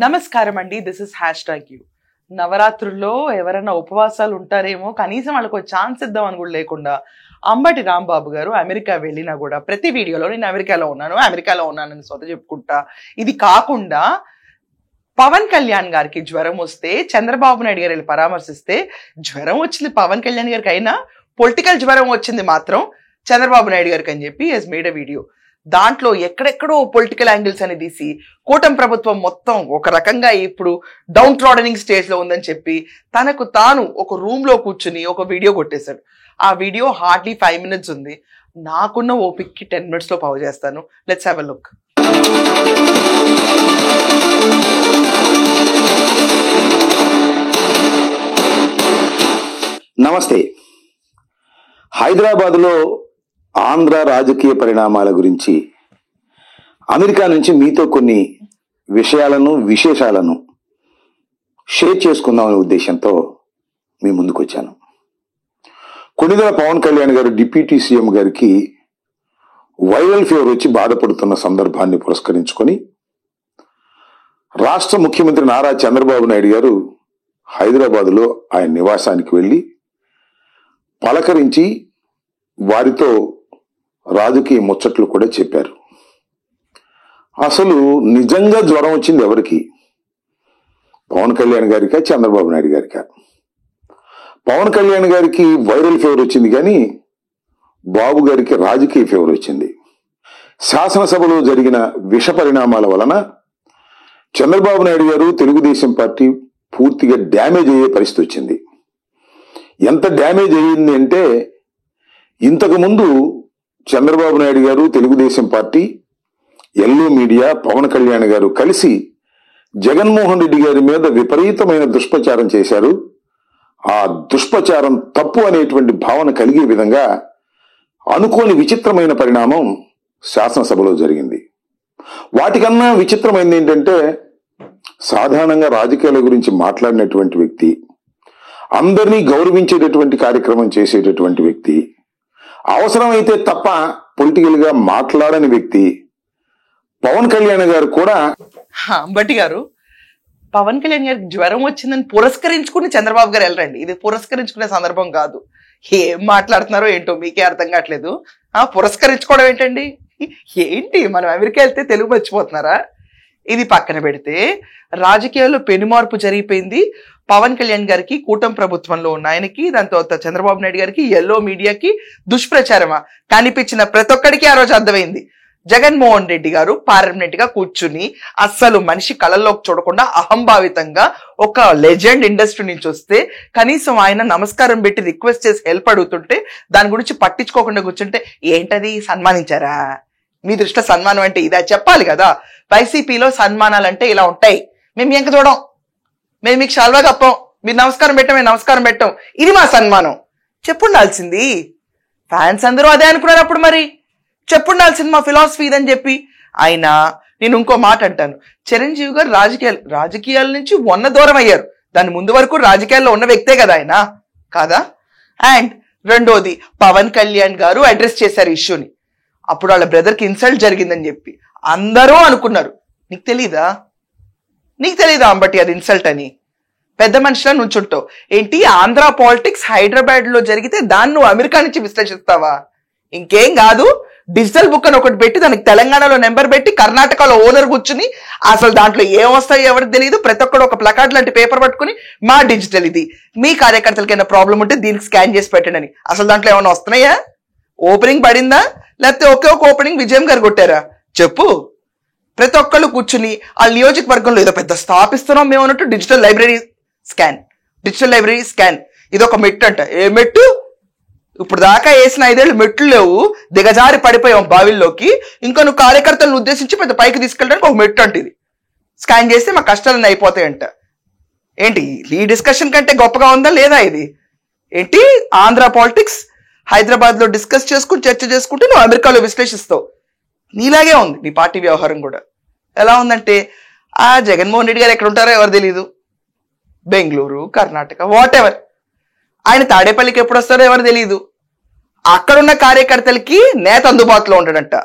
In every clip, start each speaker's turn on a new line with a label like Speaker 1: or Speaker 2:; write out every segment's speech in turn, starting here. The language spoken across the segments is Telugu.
Speaker 1: నమస్కారం అండి. This is #you. నవరాత్రుల్లో ఎవరైనా ఉపవాసాలు ఉంటారేమో, కనీసం వాళ్ళకు ఛాన్స్ ఇద్దాం అని కూడా లేకుండా అంబటి రాంబాబు గారు అమెరికా వెళ్ళినా కూడా ప్రతి వీడియోలో నేను అమెరికాలో ఉన్నానని సొంత చెప్పుకుంటా. ఇది కాకుండా పవన్ కళ్యాణ్ గారికి జ్వరం వస్తే చంద్రబాబు నాయుడు గారు వెళ్ళి పరామర్శిస్తే జ్వరం వచ్చింది పవన్ కళ్యాణ్ గారికి, అయినా పొలిటికల్ జ్వరం వచ్చింది మాత్రం చంద్రబాబు నాయుడు గారికి అని చెప్పి హస్ మేడ్ అ వీడియో. దాంట్లో ఎక్కడెక్కడో పొలిటికల్ యాంగిల్స్ అని తీసి కూటమి ప్రభుత్వం మొత్తం ఒక రకంగా ఇప్పుడు డౌన్ ట్రాడనింగ్ స్టేజ్ లో ఉందని చెప్పి తనకు తాను ఒక రూమ్ లో కూర్చుని ఒక వీడియో కొట్టేశాడు. ఆ వీడియో హార్డ్లీ 5 minutes ఉంది. నాకున్న ఓపిక్కి 10 minutes లో పవర్ చేస్తాను. Let's have a look.
Speaker 2: నమస్తే. హైదరాబాద్లో ఆంధ్ర రాజకీయ పరిణామాల గురించి అమెరికా నుంచి మీతో కొన్ని విశేషాలను షేర్ చేసుకుందామనే ఉద్దేశంతో మీ ముందుకు వచ్చాను. కొణిదెల పవన్ కళ్యాణ్ గారు డిప్యూటీ సీఎం గారికి వైరల్ ఫీవర్ వచ్చి బాధపడుతున్న సందర్భాన్ని పురస్కరించుకొని రాష్ట్ర ముఖ్యమంత్రి నారా చంద్రబాబు నాయుడు గారు హైదరాబాదులో ఆయన నివాసానికి వెళ్ళి పలకరించి వారితో రాజకీయ ముచ్చట్లు కూడా చెప్పారు. అసలు నిజంగా జ్వరం వచ్చింది ఎవరికి? పవన్ కళ్యాణ్ గారికా, చంద్రబాబు నాయుడు గారికా? పవన్ కళ్యాణ్ గారికి వైరల్ ఫీవర్ వచ్చింది, కానీ బాబు గారికి రాజకీయ ఫీవర్ వచ్చింది. శాసనసభలో జరిగిన విష పరిణామాల వలన చంద్రబాబు నాయుడు గారు తెలుగుదేశం పార్టీ పూర్తిగా డ్యామేజ్ అయ్యే పరిస్థితి వచ్చింది. ఎంత డ్యామేజ్ అయ్యింది అంటే, ఇంతకు ముందు చంద్రబాబు నాయుడు గారు, Telugu Desam party, yellow media, Pawan Kalyan గారు కలిసి జగన్మోహన్ రెడ్డి గారి మీద విపరీతమైన దుష్ప్రచారం చేశారు. ఆ దుష్ప్రచారం తప్పు అనేటువంటి భావన కలిగే విధంగా అనుకోని విచిత్రమైన పరిణామం శాసనసభలో జరిగింది. వాటికన్నా విచిత్రమైనది ఏంటంటే, సాధారణంగా రాజకీయాల గురించి మాట్లాడినటువంటి వ్యక్తి, అందరినీ గౌరవించేటటువంటి కార్యక్రమం చేసేటటువంటి వ్యక్తి, అవసరమైతే తప్ప పొలిటికల్ గా మాట్లాడని వ్యక్తి పవన్ కళ్యాణ్ గారు కూడా.
Speaker 1: అంబటి గారు, పవన్ కళ్యాణ్ గారికి జ్వరం వచ్చిందని పురస్కరించుకుని చంద్రబాబు గారు వెళ్ళరండి. ఇది పురస్కరించుకునే సందర్భం కాదు. ఏం మాట్లాడుతున్నారో ఏంటో మీకే అర్థం కావట్లేదు. పురస్కరించుకోవడం ఏంటండి? ఏంటి, మనం అమెరికా వెళ్తే తెలుగు మర్చిపోతున్నారా? ఇది పక్కన పెడితే రాజకీయాల్లో పెనుమార్పు జరిగిపోయింది. పవన్ కళ్యాణ్ గారికి, కూటమి ప్రభుత్వంలో ఉన్న ఆయనకి, దాని తర్వాత చంద్రబాబు నాయుడు గారికి, ఎల్లో మీడియాకి దుష్ప్రచారమా కనిపించిన ప్రతి ఒక్కడికి ఆ రోజు అర్థమైంది. జగన్మోహన్ రెడ్డి గారు పార్లమెంట్ గా కూర్చుని అస్సలు మనిషి కళల్లోకి చూడకుండా అహంభావితంగా ఒక లెజెండ్ ఇండస్ట్రీ నుంచి వస్తే కనీసం ఆయన నమస్కారం పెట్టి రిక్వెస్ట్ చేసి హెల్ప్ అడుగుతుంటే దాని గురించి పట్టించుకోకుండా కూర్చుంటే ఏంటది సన్మానించారా? మీ దృష్టిలో సన్మానం అంటే ఇదా? చెప్పాలి కదా. వైసీపీలో సన్మానాలు అంటే ఇలా ఉంటాయి. మేము ఎంక చూడం, మేము మీకు షాల్వా కప్పం, మీరు నమస్కారం పెట్టాం, మేము నమస్కారం పెట్టాం, ఇది మా సన్మానం చెప్పుండాల్సింది. ఫ్యాన్స్ అందరూ అదే అనుకున్నారు. అప్పుడు మరి చెప్పుండాల్సింది మా ఫిలాసఫీ ఇదని చెప్పి. ఆయన, నేను ఇంకో మాట అంటాను, చిరంజీవి గారు రాజకీయాల నుంచి దూరం అయ్యారు. దాని ముందు వరకు రాజకీయాల్లో ఉన్న వ్యక్తే కదా ఆయన, కాదా? అండ్ రెండోది, పవన్ కళ్యాణ్ గారు అడ్రస్ చేశారు ఇష్యూని. అప్పుడు వాళ్ళ బ్రదర్కి ఇన్సల్ట్ జరిగిందని చెప్పి అందరూ అనుకున్నారు. నీకు తెలీదా అంబటి అది ఇన్సల్ట్ అని? పెద్ద మనిషిలా నుంచుంటావు ఏంటి? ఆంధ్ర పాలిటిక్స్ హైదరాబాద్ లో జరిగితే దాన్ని నువ్వు అమెరికా నుంచి విశ్లేషిస్తావా? ఇంకేం కాదు, డిజిటల్ బుక్ అని ఒకటి పెట్టి దానికి తెలంగాణలో నెంబర్ పెట్టి కర్ణాటకలో ఓనర్ కూర్చుని అసలు దాంట్లో ఏం వస్తాయో ఎవరికి తెలియదు, ప్రతి ఒక్కడు ఒక ప్లకార్డ్ లాంటి పేపర్ పట్టుకుని మా డిజిటల్ ఇది, మీ కార్యకర్తలకి ఏమైనా ప్రాబ్లం ఉంటే దీనికి స్కాన్ చేసి పెట్టండి అని. అసలు దాంట్లో ఏమైనా వస్తున్నాయా? ఓపెనింగ్ పడిందా? లేకపోతే ఒకే ఒక ఓపెనింగ్ విజయం గారు కొట్టారా? చెప్పు. ప్రతి ఒక్కళ్ళు కూర్చుని ఆ నియోజకవర్గంలో ఏదో పెద్ద స్థాపిస్తున్నాం మేము అన్నట్టు డిజిటల్ లైబ్రరీ స్కాన్. ఇది ఒక మెట్టు అంట. ఏ మెట్టు? ఇప్పుడు దాకా వేసిన 5 ఏళ్ళు మెట్లు లేవు, దిగజారి పడిపోయాం బావిల్లోకి. ఇంకా నువ్వు కార్యకర్తలను ఉద్దేశించి పెద్ద పైకి తీసుకెళ్ళడానికి ఒక మెట్టు అంటే ఇది స్కాన్ చేస్తే మా కష్టాలన్నీ అయిపోతాయంట. ఏంటి ఈ డిస్కషన్ కంటే గొప్పగా ఉందా లేదా ఇది? ఏంటి ఆంధ్ర పాలిటిక్స్ హైదరాబాద్ లో డిస్కస్ చేసుకుని చర్చ చేసుకుంటే నువ్వు అమెరికాలో విశ్లేషిస్తావు. నీలాగే ఉంది నీ పార్టీ వ్యవహారం కూడా. ఎలా ఉందంటే, జగన్మోహన్ రెడ్డి గారు ఎక్కడ ఉంటారో ఎవరు తెలీదు, బెంగళూరు, కర్ణాటక, వాట్ ఎవర్. ఆయన తాడేపల్లికి ఎప్పుడు వస్తారో ఎవరు తెలీదు. అక్కడున్న కార్యకర్తలకి నేత అందుబాటులో ఉంటాడంట.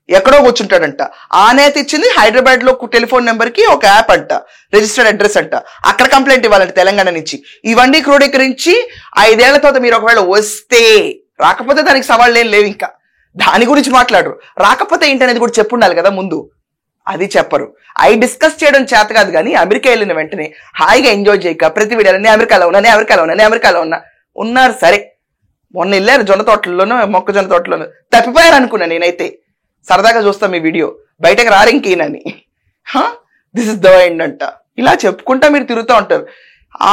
Speaker 1: ఎక్కడో కూర్చుంటాడంట. ఆ నేత ఇచ్చింది హైదరాబాద్ లో టెలిఫోన్ నెంబర్ కి ఒక యాప్ అంట, రిజిస్టర్డ్ అడ్రస్ అంట, అక్కడ కంప్లైంట్ ఇవ్వాలంట తెలంగాణ నుంచి. ఇవన్నీ క్రోడీకరించి 5 ఏళ్ల తర్వాత మీరు ఒకవేళ వస్తే, రాకపోతే దానికి సవాళ్ళు ఏం లేవు, ఇంకా దాని గురించి మాట్లాడరు. రాకపోతే ఏంటనేది కూడా చెప్పుండాలి కదా ముందు, అది చెప్పరు. అవి డిస్కస్ చేయడం చేత కాదు. కానీ అమెరికా వెళ్ళిన వెంటనే హాయిగా ఎంజాయ్ చేయక ప్రతి వీడియోలో నేను అమెరికాలో ఉన్నా, నేను అమెరికాలో ఉన్నా, నేను అమెరికాలో ఉన్నా ఉన్నారు. సరే మొన్న వెళ్ళారు జొన్న తోటల్లోనూ మొక్కజొన్న తోటలోనూ, తప్పిపోయారు అనుకున్నా నేనైతే. సరదాగా చూస్తాం మీ వీడియో, బయటకు రారింకేనని. దిస్ ఇస్ ద ఎండ్ అంట, ఇలా చెప్పుకుంటా మీరు తిరుగుతూ ఉంటారు.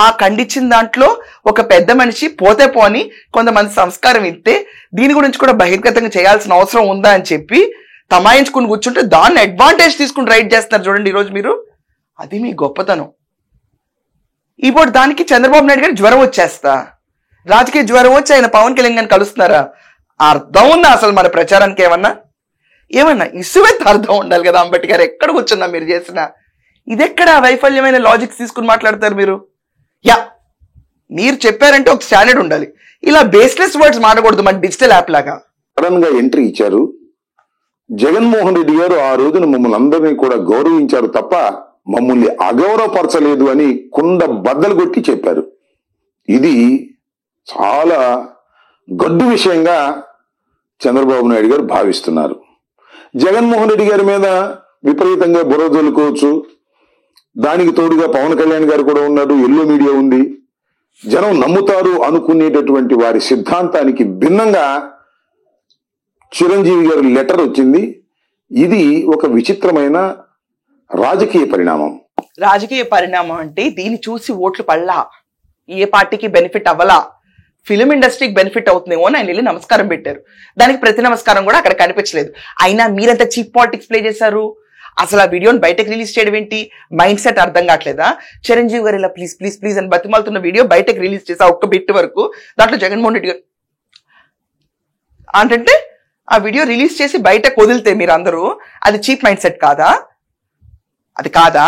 Speaker 1: ఆ ఖండించిన దాంట్లో ఒక పెద్ద మనిషి పోతే పోని కొంతమంది సంస్కారం ఇస్తే దీని గురించి కూడా బహిర్గతంగా చేయాల్సిన అవసరం ఉందా అని చెప్పి తమాయించుకుని కూర్చుంటే దాన్ని అడ్వాంటేజ్ తీసుకుని రైట్ చేస్తున్నారు చూడండి ఈరోజు మీరు. అది మీ గొప్పతనం. ఇప్పుడు దానికి చంద్రబాబు నాయుడు గారు జ్వరం వచ్చేస్తా, రాజకీయ జ్వరం వచ్చి ఆయన పవన్ కళ్యాణ్ గారిని కలుస్తున్నారా? అర్థం ఉందా అసలు మన ప్రచారానికి? ఏమన్నా ఇసువెత్త అర్థం ఉండాలి కదా. అంబేద్కర్ ఎక్కడ కూర్చున్నా మీరు చేసిన ఇదెక్కడ వైఫల్యమైన లాజిక్స్ తీసుకుని మాట్లాడతారు మీరు? మీరు చెప్పారంటే ఒక స్టాండర్డ్ ఉండాలి, ఇలా బేస్లెస్ వర్డ్స్ మాట్లాడకూడదు. మన డిజిటల్ యాప్ లాగా
Speaker 2: సడన్ గా ఎంట్రీ ఇచ్చారు. జగన్మోహన్ రెడ్డి గారు ఆ రోజున మమ్మల్ని అందరినీ కూడా గౌరవించారు తప్ప మమ్మల్ని అగౌరవపరచలేదు అని కుండ బద్దలు కొట్టి చెప్పారు. ఇది చాలా గడ్డు విషయంగా చంద్రబాబు నాయుడు గారు భావిస్తున్నారు. జగన్మోహన్ రెడ్డి గారి మీద విపరీతంగా బురదలుకోవచ్చు. దానికి తోడుగా పవన్ కళ్యాణ్ గారు కూడా ఉన్నారు, ఎల్లో మీడియా ఉంది, జనం నమ్ముతారు అనుకునేటటువంటి వారి సిద్ధాంతానికి భిన్నంగా చిరంజీవి గారి లెటర్ వచ్చింది. ఇది ఒక విచిత్రమైన రాజకీయ పరిణామం.
Speaker 1: రాజకీయ పరిణామం అంటే దీన్ని చూసి ఓట్లు పడలా, ఏ పార్టీకి బెనిఫిట్ అవ్వలా, ఫిలిం ఇండస్ట్రీకి బెనిఫిట్ అవుతుందేమో అని ఆయన వెళ్ళి నమస్కారం పెట్టారు. దానికి ప్రతి నమస్కారం కూడా అక్కడ కనిపించలేదు. అయినా మీరంతా చీప్ పాలిటిక్స్ ప్లే చేశారు. అసలు ఆ వీడియోని బయటకు రిలీజ్ చేయడం ఏంటి? మైండ్ సెట్ అర్థం కావట్లేదా? చిరంజీవి గారు ఇలా ప్లీజ్ ప్లీజ్ ప్లీజ్ అని బతిమాలుతున్న వీడియో బయటకు రిలీజ్ చేసా ఒక్క బిట్ వరకు. దాంట్లో జగన్మోహన్ రెడ్డి గారు అంటే ఆ వీడియో రిలీజ్ చేసి బయటకు వదిలితే మీరందరూ అది చీప్ మైండ్ సెట్ కాదా? అది కాదా?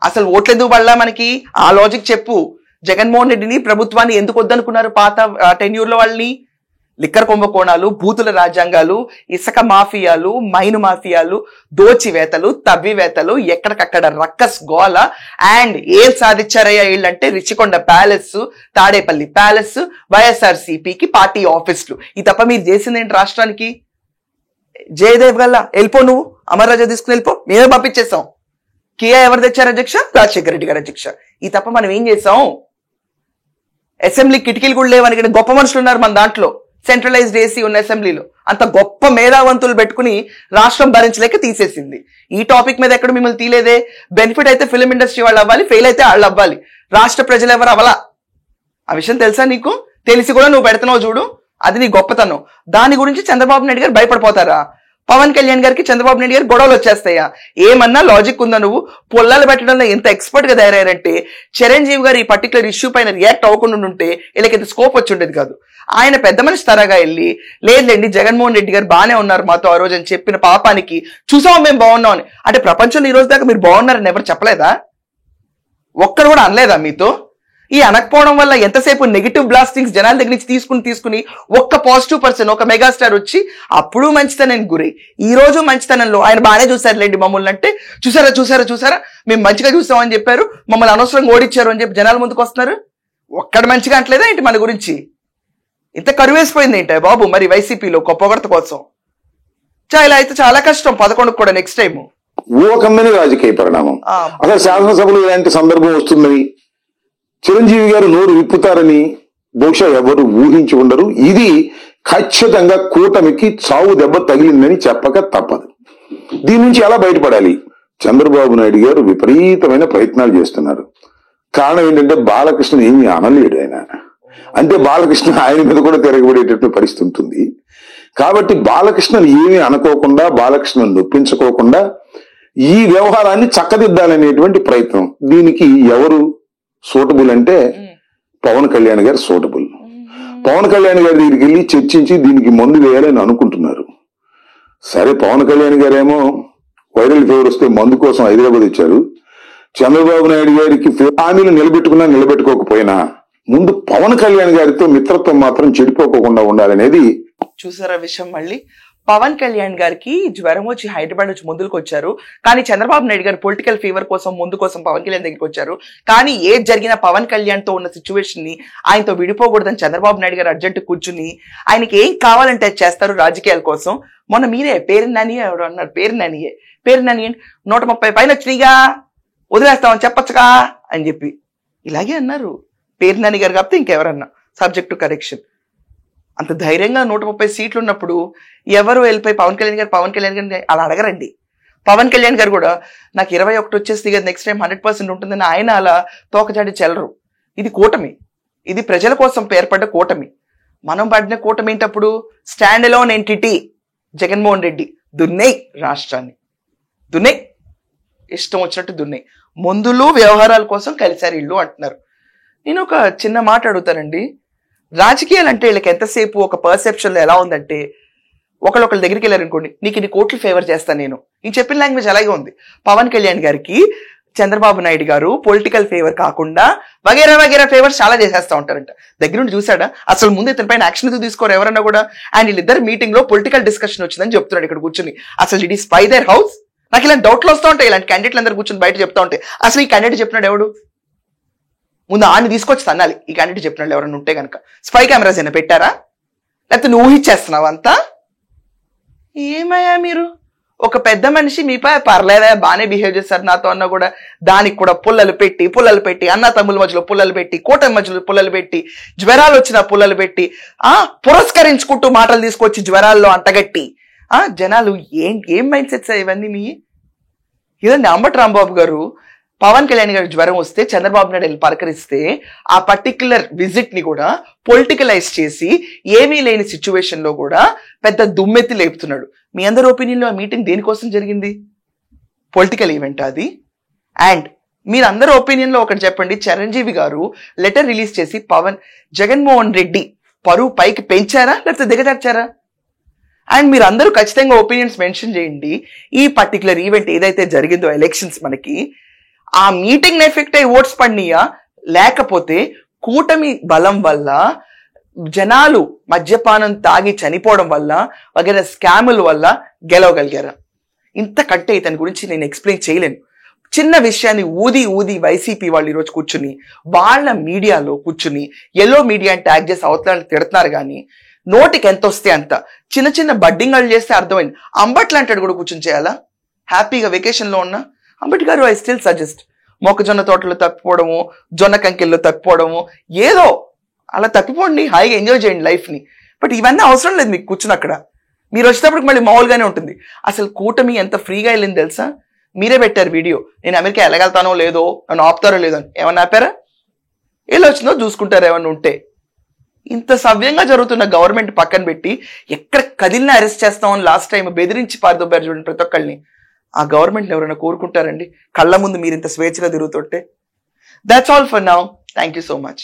Speaker 1: అసలు ఓట్లెందుకు పడలా మనకి? ఆ లాజిక్ చెప్పు. జగన్మోహన్ రెడ్డిని ప్రభుత్వాన్ని ఎందుకు వద్దనుకున్నారు పాత టెన్యూర్లో? వాళ్ళని లిక్కర్ కుంభకోణాలు, బూతుల రాజ్యాంగాలు, ఇసుక మాఫియాలు, మైను మాఫియాలు, దోచివేతలు, తవ్వివేతలు, ఎక్కడికక్కడ రక్కస్ గోల. అండ్ ఏం సాధించారయ్యా వీళ్ళంటే రిచికొండ ప్యాలెస్, తాడేపల్లి ప్యాలెస్, వైఎస్ఆర్సీపీకి పార్టీ ఆఫీసులు. ఈ తప్ప మీరు చేసింది ఏంటి రాష్ట్రానికి? జయదేవ్ గల్లా వెళ్ళిపో, నువ్వు అమర్ రాజా తీసుకుని వెళ్ళిపో, మేమే పంపించేసాం. కియా ఎవరు తెచ్చారు అధ్యక్ష? రాజశేఖర రెడ్డి గారు అధ్యక్ష. ఈ తప్ప మనం ఏం చేసాం? అసెంబ్లీ కిటికీలు కూడా లేవని గొప్ప మనుషులు ఉన్నారు మన దాంట్లో. సెంట్రలైజ్డ్ ఏసీ ఉన్న అసెంబ్లీలో అంత గొప్ప మేధావంతులు పెట్టుకుని రాష్ట్రం భరించలేక తీసేసింది. ఈ టాపిక్ మీద ఎక్కడ మిమ్మల్ని తీలేదే. బెనిఫిట్ అయితే ఫిలిం ఇండస్ట్రీ వాళ్ళు అవ్వాలి, ఫెయిల్ అయితే వాళ్ళు అవ్వాలి, రాష్ట్ర ప్రజలు ఎవరు అవ్వాలా. ఆ విషయం తెలుసా నీకు? తెలిసి కూడా నువ్వు పెడుతున్నావు చూడు, అది నీ గొప్పతనం. దాని గురించి చంద్రబాబు నాయుడు గారు భయపడిపోతారా? పవన్ కళ్యాణ్ గారికి చంద్రబాబు నాయుడు గారు గొడవలు వచ్చేస్తాయా? ఏమన్నా లాజిక్ ఉందా? నువ్వు పొల్లాలు పెట్టడంలో ఎంత ఎక్స్పర్ట్ గా తయారయ్యారంటే చిరంజీవి గారు ఈ పర్టికులర్ ఇష్యూ పైన రియాక్ట్ అవ్వకుండా ఉంటే వీళ్ళకి ఇంత స్కోప్ వచ్చి ఉండేది కాదు. ఆయన పెద్ద మనిషి తరగా వెళ్ళి లేదులేండి జగన్మోహన్ రెడ్డి గారు బాగానే ఉన్నారు మాతో ఆ రోజు అని చెప్పిన పాపానికి చూసాం మేము బాగున్నాం అని. అంటే ప్రపంచంలో ఈ రోజు దాకా మీరు బాగున్నారని ఎవరు చెప్పలేదా? ఒక్కరు కూడా అనలేదా మీతో? ఈ అనకపోవడం వల్ల ఎంతసేపు నెగిటివ్ బ్లాస్టింగ్స్ జనాల దగ్గర నుంచి తీసుకుని ఒక్క పాజిటివ్ పర్సన్, ఒక మెగాస్టార్ వచ్చి అప్పుడు మంచితనానికి గురై ఈ రోజు మంచితనంలో ఆయన బాగానే చూసారులేండి మమ్మల్ని అంటే చూసారా మేము మంచిగా చూసామని చెప్పారు, మమ్మల్ని అనవసరంగా ఓడిచ్చారు అని చెప్పి జనాల ముందుకు వస్తున్నారు. ఒక్కడు మంచిగా అంటలేదా ఏంటి మన గురించి? ఇంత కరువేసిపోయింది ఏంటి బాబు మరి వైసీపీలో పొగడత కోసం? ఇలా అయితే చాలా కష్టం 11 కూడా నెక్స్ట్ టైం.
Speaker 2: ఊహకమ్మని రాజకీయ పరిణామం. అసలు శాసనసభలో ఇలాంటి సందర్భం వస్తుందని చిరంజీవి గారు నోరు విప్పుతారని బహుశా ఎవరు ఊహించి ఉండరు. ఇది ఖచ్చితంగా కూటమికి చావు దెబ్బ తగిలిందని చెప్పక తప్పదు. దీని నుంచి ఎలా బయటపడాలి? చంద్రబాబు నాయుడు గారు విపరీతమైన ప్రయత్నాలు చేస్తున్నారు. కారణం ఏంటంటే బాలకృష్ణ ఏమీ అనలేడు ఆయన. అంటే బాలకృష్ణ ఆయన మీద కూడా తిరగబడేటట్టు పరిస్థితి ఉంటుంది. కాబట్టి బాలకృష్ణను ఏమీ అనుకోకుండా, బాలకృష్ణను నొప్పించుకోకుండా ఈ వ్యవహారాన్ని చక్కదిద్దాలనేటువంటి ప్రయత్నం. దీనికి ఎవరు సూటబుల్ అంటే పవన్ కళ్యాణ్ గారు సూటబుల్. పవన్ కళ్యాణ్ గారి దగ్గరికి వెళ్ళి చర్చించి దీనికి మందు వేయాలని అనుకుంటున్నారు. సరే పవన్ కళ్యాణ్ గారేమో వైరల్ ఫీవర్ వస్తే మందు కోసం హైదరాబాద్ వచ్చారు. చంద్రబాబు నాయుడు గారికి హామీలు నిలబెట్టుకున్నా నిలబెట్టుకోకపోయినా ముందు పవన్ కళ్యాణ్ గారితో మిత్రత్వం మాత్రం చెడిపోకుండా ఉండాలనేది.
Speaker 1: చూసారా విషయం? మళ్ళీ పవన్ కళ్యాణ్ గారికి జ్వరం వచ్చి హైదరాబాద్ నుంచి ముందుకు వచ్చారు. కానీ చంద్రబాబు నాయుడు గారు పొలిటికల్ ఫీవర్ కోసం ముందు కోసం పవన్ కళ్యాణ్ దగ్గరికి వచ్చారు. కానీ ఏది జరిగినా పవన్ కళ్యాణ్ తో ఉన్న సిచ్యువేషన్ ని ఆయనతో విడిపోకూడదని చంద్రబాబు నాయుడు గారు అర్జెంట్ కూర్చుని ఆయనకి ఏం కావాలంటే చేస్తారు రాజకీయాల కోసం. మొన్న మీరే పేరు నాని ఎవరు అన్నారు, పేరు నాని 130 పైన వచ్చినాయిగా వదిలేస్తామని చెప్పచ్చుగా అని చెప్పి ఇలాగే అన్నారు. పేరు నాని గారు కాకపోతే ఇంకెవరన్నా సబ్జెక్ట్ టు కరెక్షన్. అంత ధైర్యంగా 130 సీట్లు ఉన్నప్పుడు ఎవరు వెళ్ళిపోయి పవన్ కళ్యాణ్ గారిని అలా అడగరండి. పవన్ కళ్యాణ్ గారు కూడా నాకు 21 వచ్చేసి కదా నెక్స్ట్ టైం 100% ఉంటుందని ఆయన అలా తోకజాడి చెల్లరు. ఇది కూటమి, ఇది ప్రజల కోసం ఏర్పడ్డ కూటమి. మనం పడిన కూటమి ఏంటప్పుడు stand alone entity Jaganmohan Reddy దున్నయ్ రాష్ట్రాన్ని, దున్నయ్ ఇష్టం వచ్చినట్టు దున్నయ్. మందులు వ్యవహారాల కోసం కలిసారు ఇల్లు అంటున్నారు. నేను ఒక చిన్న మాట అడుగుతానండి. రాజకీయాలు అంటే వీళ్ళకి ఎంతసేపు ఒక పర్సెప్షన్లో ఎలా ఉందంటే ఒకళ్ళొకళ్ళ దగ్గరికి వెళ్ళారనుకోండి, నీకు ఇన్ని కోట్లు ఫేవర్ చేస్తాను నేను చెప్పిన లాంగ్వేజ్ అలాగే ఉంది. పవన్ కళ్యాణ్ గారికి చంద్రబాబు నాయుడు గారు పొలిటికల్ ఫేవర్ కాకుండా వగేరా ఫేవర్స్ చాలా చేసేస్తా ఉంటారంట. దగ్గరుండి చూసాడా అసలు ముందు ఇతని పైన యాక్షన్ ఎందుకు తీసుకోరు ఎవరన్నా కూడా. అండ్ వీళ్ళిద్దరు మీటింగ్ లో పొలిటికల్ డిస్కషన్ వచ్చిందని చెప్తున్నాడు ఇక్కడ కూర్చుని. అసలు it is spy their house. నాకు ఇలాంటి డౌట్లు వస్తూ ఉంటాయి ఇలాంటి క్యాండిడేట్లు అందరు కూర్చొని బయట చెప్తా ఉంటాయి. అసలు ఈ క్యాండిడేట్ చెప్పినాడు ఎవడు? ముందు ఆడిని తీసుకొచ్చి తన్నాలి. ఈ క్యాండిడేట్ చెప్పినాడు ఎవరైనా ఉంటే కనుక. స్పై కెమెరాస్ అయినా పెట్టారా లేకపోతే నువ్వు ఊహిచ్చేస్తున్నావు అంతా? ఏమయ్యా మీరు ఒక పెద్ద మనిషి మీపై పర్లేదా బాగానే బిహేవ్ చేస్తారు నాతో అన్నా కూడా దానికి కూడా పుల్లలు పెట్టి అన్న తమ్ముల మధ్యలో పుల్లలు పెట్టి కూటమి మధ్యలో పుల్లలు పెట్టి జ్వరాలు వచ్చిన పుల్లలు పెట్టి పురస్కరించుకుంటూ మాటలు తీసుకొచ్చి జ్వరాల్లో అంటగట్టి జనాలు ఏం మైండ్ సెట్స్ ఇవన్నీ మీ? ఇదండి అంబటి రాంబాబు గారు పవన్ కళ్యాణ్ గారి జ్వరం వస్తే చంద్రబాబు నాయుడు వెళ్ళి పలకరిస్తే ఆ పర్టిక్యులర్ విజిట్ ని కూడా పొలిటికలైజ్ చేసి ఏమీ లేని సిచ్యువేషన్ లో కూడా పెద్ద దుమ్మెత్తి లేపుతున్నాడు. మీ అందరి ఒపీనియన్ లో ఆ మీటింగ్ దేనికోసం జరిగింది? పొలిటికల్ ఈవెంట్ అది. అండ్ మీరందరి ఒపీనియన్ లో ఒకటి చెప్పండి, చిరంజీవి గారు లెటర్ రిలీజ్ చేసి జగన్మోహన్ రెడ్డి పరువు పైకి పెంచారా లేకపోతే దిగజార్చారా? అండ్ మీరు అందరూ ఖచ్చితంగా ఒపీనియన్స్ మెన్షన్ చేయండి. ఈ పర్టికులర్ ఈవెంట్ ఏదైతే జరిగిందో ఎలక్షన్స్ మనకి ఆ మీటింగ్ ఎఫెక్ట్ అయ్యి ఓట్స్ పడినాయా లేకపోతే కూటమి బలం వల్ల జనాలు మద్యపానం తాగి చనిపోవడం వల్ల వగైరా స్కాముల వల్ల గెలవగలిగారా? ఇంతకంటే ఇతని గురించి నేను ఎక్స్ప్లెయిన్ చేయలేను. చిన్న విషయాన్ని ఊది వైసీపీ వాళ్ళు ఈరోజు కూర్చుని వాళ్ళ మీడియాలో కూర్చుని ఎల్లో మీడియా ట్యాగ్ చేసి అవతలని తిడుతున్నారు. కానీ నోటికి ఎంత వస్తే అంత చిన్న బడ్డింగ్లు చేస్తే అర్థమైంది. అంబట్లు అంటాడు కూడా కూర్చొని చేయాలా? హ్యాపీగా వెకేషన్ లో ఉన్నా అంబటి గారు ఐ స్టిల్ సజెస్ట్ మొక్కజొన్న తోటలో తప్పిపోవడము, జొన్న కంకెల్లో తప్పిపోవడము, ఏదో అలా తప్పిపోండి, హాయిగా ఎంజాయ్ చేయండి లైఫ్ ని. బట్ ఇవన్నీ అవసరం లేదు మీకు కూర్చుని అక్కడ. మీరు వచ్చేటప్పటికి మళ్ళీ మామూలుగానే ఉంటుంది. అసలు కూటమి ఎంత ఫ్రీగా వెళ్ళింది తెలుసా? మీరే పెట్టారు వీడియో, నేను అమెరికా వెళ్ళగలుగుతానో లేదో, నన్ను ఆపుతారో లేదో అని. ఏమన్నా ఆపారా? ఎలా వచ్చిందో చూసుకుంటారు ఏమన్నా ఉంటే. ఇంత సవ్యంగా జరుగుతున్న గవర్నమెంట్ పక్కన పెట్టి ఎక్కడ కదిలినా అరెస్ట్ చేస్తామని లాస్ట్ టైం బెదిరించి పారిదొబ్బారు చూడండి ప్రతి ఒక్కళ్ళని. ఆ గవర్నమెంట్ ఎవరైనా కోరుకుంటారండి కళ్ళ ముందు మీరు ఇంత స్వేచ్ఛగా తిరుగుతుంటే? That's all for now. Thank you so much.